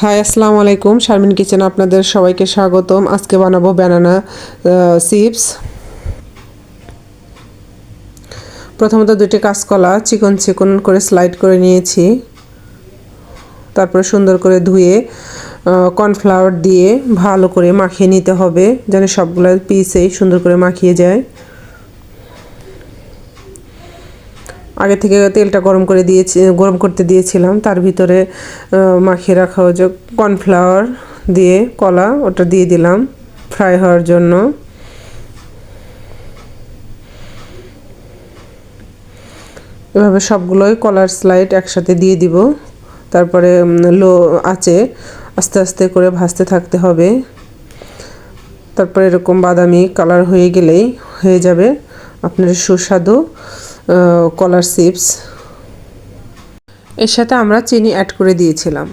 High আসসালামু আলাইকুম, Sharmin kitchen আপনাদের সবাইকে স্বাগতম। আজকে বানাবো ব্যানানা চিপস। প্রথমত দুটি কাঁচকলা চিকন চিকন করে স্লাইড করে নিয়েছি। তারপরে সুন্দর করে ধুয়ে কর্নফ্লাওয়ার দিয়ে ভালো করে মাখিয়ে নিতে হবে, যেন সবগুলো পিসেই সুন্দর করে মাখিয়ে যায়। আগে থেকে তেলটা গরম করতে দিয়েছিলাম, তার ভিতরে মাখিয়ে রাখা হয়েছে কর্নফ্লাওয়ার দিয়ে কলা, ওটা দিয়ে দিলাম ফ্রাই হওয়ার জন্য। এভাবে সবগুলোই কলার স্লাইড একসাথে দিয়ে দিব। তারপরে লো আঁচে আস্তে আস্তে করে ভাজতে থাকতে হবে। তারপরে এরকম বাদামি কালার হয়ে গেলেই হয়ে যাবে আপনার সুস্বাদু কলার চিপস। এর সাথে আমরা চিনি অ্যাড করে দিয়েছিলাম।